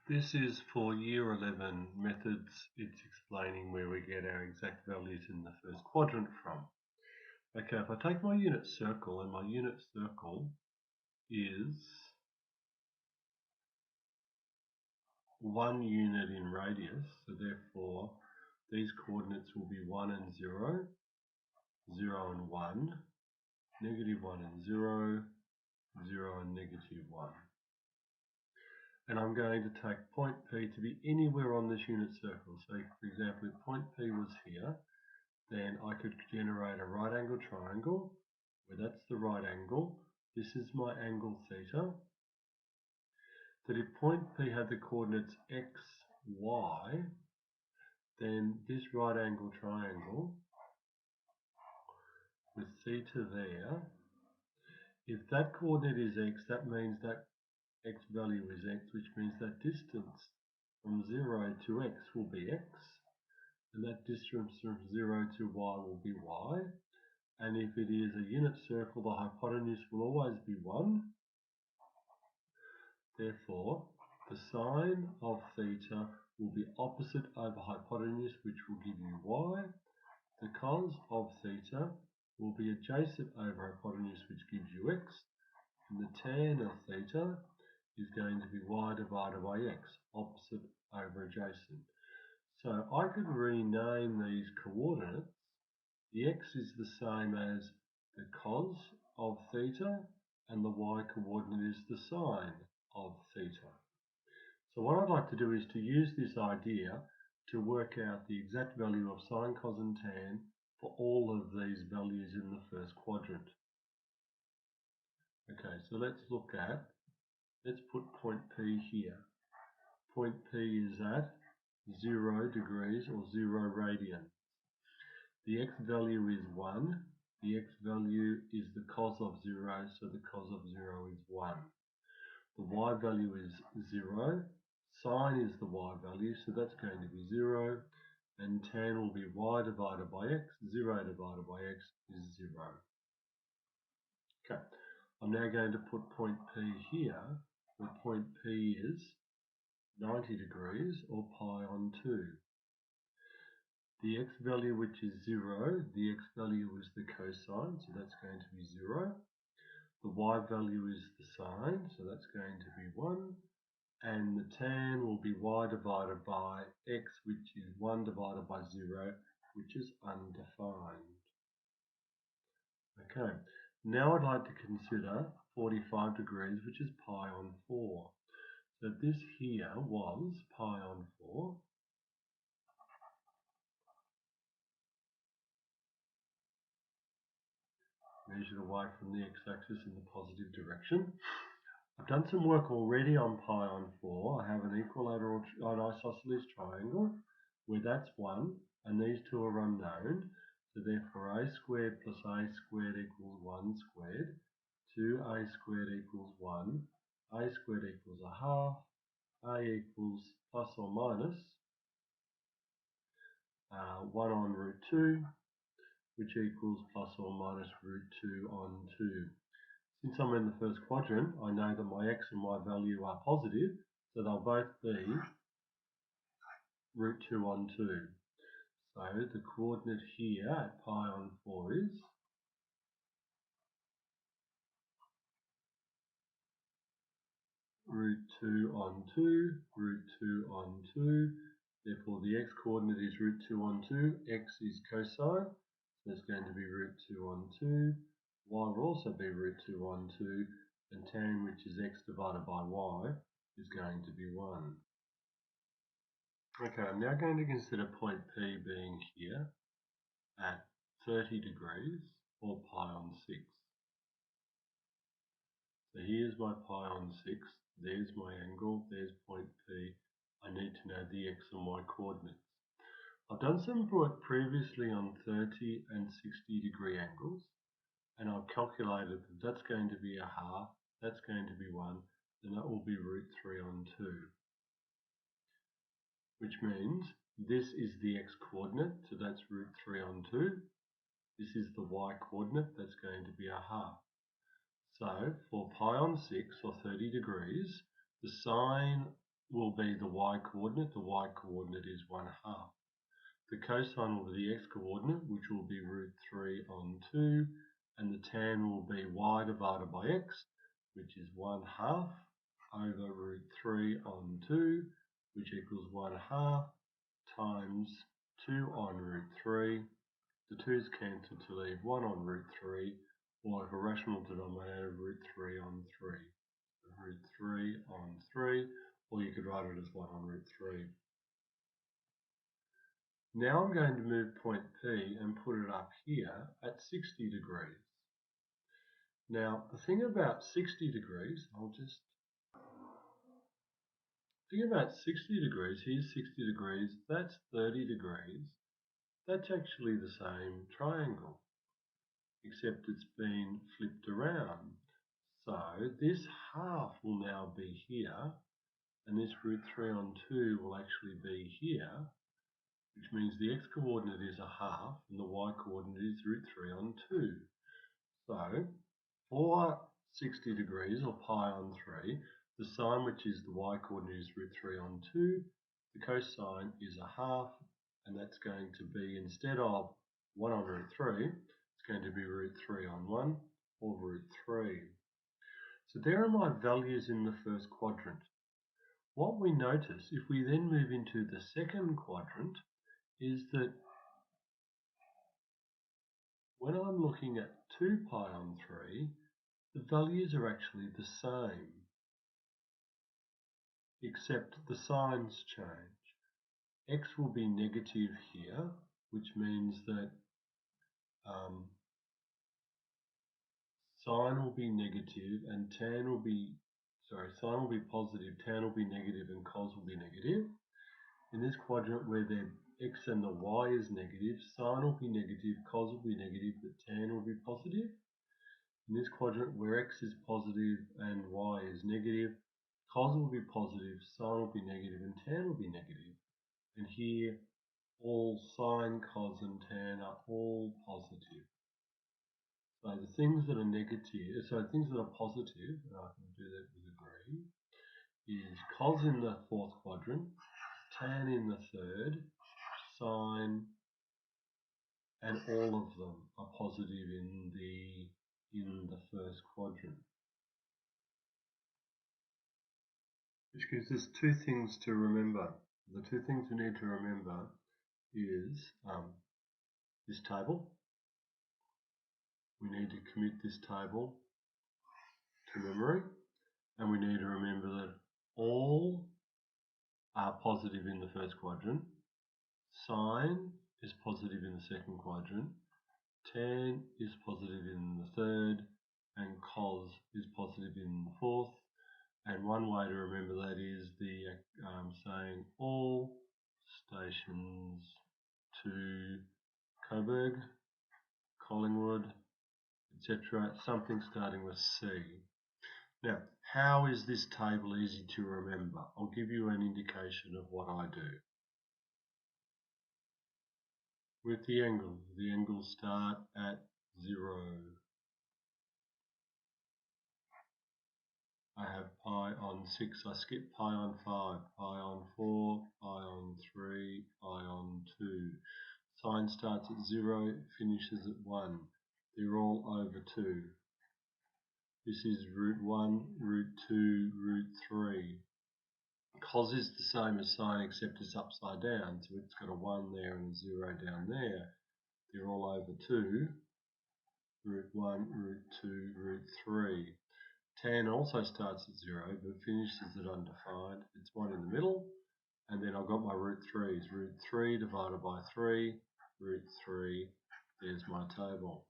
This is for year 11 methods. It's explaining where we get our exact values in the first quadrant from. Okay, if I take my unit circle, and my unit circle is 1 unit in radius, so therefore these coordinates will be 1 and 0, 0 and 1, -1 and 0, 0 and -1. And I'm going to take point P to be anywhere on this unit circle. So for example, if point P was here, then I could generate a right angle triangle where that's the right angle. This is my angle theta. That if point P had the coordinates x, y, then this right angle triangle with theta there, if that coordinate is x, that means that x value is x, which means that distance from 0 to x will be x, and that distance from 0 to y will be y. And if it is a unit circle, the hypotenuse will always be 1. Therefore, the sine of theta will be opposite over hypotenuse, which will give you y. The cos of theta will be adjacent over hypotenuse, which gives you x. And the tan of theta is going to be y divided by x, opposite over adjacent. So I could rename these coordinates. The x is the same as the cos of theta, and the y coordinate is the sine of theta. So what I'd like to do is to use this idea to work out the exact value of sine, cos and tan for all of these values in the first quadrant. Okay, so let's put point P here. Point P is at 0 degrees or 0 radians. The x value is 1. The x value is the cos of 0, so the cos of 0 is 1. The y value is 0. Sine is the y value, so that's going to be 0. And tan will be y divided by x. 0 divided by x is 0. Okay, I'm now going to put point P here, where point P is 90 degrees or pi on 2. The x value, which is 0, the x value is the cosine, so that's going to be 0. The y value is the sine, so that's going to be 1. And the tan will be y divided by x, which is 1 divided by 0, which is undefined. Okay, now I'd like to consider 45 degrees, which is pi on 4. So this here was pi on 4. Measured away from the x-axis in the positive direction. I've done some work already on pi on 4. I have an equilateral isosceles triangle where that's 1 and these two are unknown. So therefore a squared plus a squared equals 1 squared. 2a squared equals 1. A squared equals a half. A equals plus or minus 1 on root 2, which equals plus or minus root 2 on 2. Since I'm in the first quadrant, I know that my x and y value are positive, so they'll both be root 2 on 2. So the coordinate here at pi on 4 is root 2 on 2, root 2 on 2. Therefore, the x coordinate is root 2 on 2. X is cosine, so it's going to be root 2 on 2. Y will also be root 2 on 2. And tan, which is x divided by y, is going to be 1. Okay, I'm now going to consider point P being here at 30 degrees or pi on 6. So here's my pi on 6, there's my angle, there's point P. I need to know the x and y coordinates. I've done some work previously on 30 and 60 degree angles, and I've calculated that that's going to be a half, that's going to be 1, and that will be root 3 on 2. Which means this is the x coordinate, so that's root 3 on 2. This is the y coordinate, that's going to be a half. So for pi on 6 or 30 degrees, the sine will be the y coordinate. The y coordinate is 1/2. The cosine will be the x coordinate, which will be root 3 on 2, and the tan will be y divided by x, which is 1/2 over root 3 on 2, which equals 1/2 times 2 on root 3. The 2's cancel to leave 1 on root 3, or like a rational denominator, root 3 on 3. Root 3 on 3, or you could write it as 1 on root 3. Now I'm going to move point P and put it up here at 60 degrees. Now the thing about 60 degrees, here's 60 degrees, that's 30 degrees. That's actually the same triangle, except it's been flipped around. So this half will now be here, and this root 3 on 2 will actually be here, which means the x coordinate is 1/2 and the y coordinate is root 3 on 2. So for 60 degrees, or pi on 3, the sine, which is the y coordinate, is root 3 on 2. The cosine is 1/2, and that's going to be, instead of 1 on root 3, it's going to be root 3 on 1, or root 3. So there are my values in the first quadrant. What we notice, if we then move into the second quadrant, is that when I'm looking at 2 pi on 3, the values are actually the same, except the signs change. X will be negative here, which means that sine will be negative and sine will be positive, tan will be negative, and cos will be negative. In this quadrant where the x and the y is negative, sine will be negative, cos will be negative, but tan will be positive. In this quadrant where x is positive and y is negative, cos will be positive, sine will be negative, and tan will be negative. And here, all sine, cos, and tan are all positive. So the things that are things that are positive, and I can do that with a green, is cos in the fourth quadrant, tan in the third, sine, and all of them are positive in the first quadrant. Which gives us two things to remember. The two things we need to remember is this table. We need to commit this table to memory, and we need to remember that all are positive in the first quadrant, sine is positive in the second quadrant, tan is positive in the third, and cos is positive in the fourth. And one way to remember that is the saying all stations to Coburg, Collingwood, etc., something starting with C. Now, how is this table easy to remember? I'll give you an indication of what I do. With the angles start at 0. I have pi on 6, I skip pi on 5, pi on 4, pi on 3, pi on 2. Sine starts at 0, finishes at 1. They're all over 2. This is root 1, root 2, root 3. Cos is the same as sine except it's upside down, so it's got a 1 there and a 0 down there. They're all over 2. Root 1, root 2, root 3. Tan also starts at 0 but finishes at undefined. It's 1 in the middle, and then I've got my root 3s. Root 3 divided by 3, root 3. There's my table.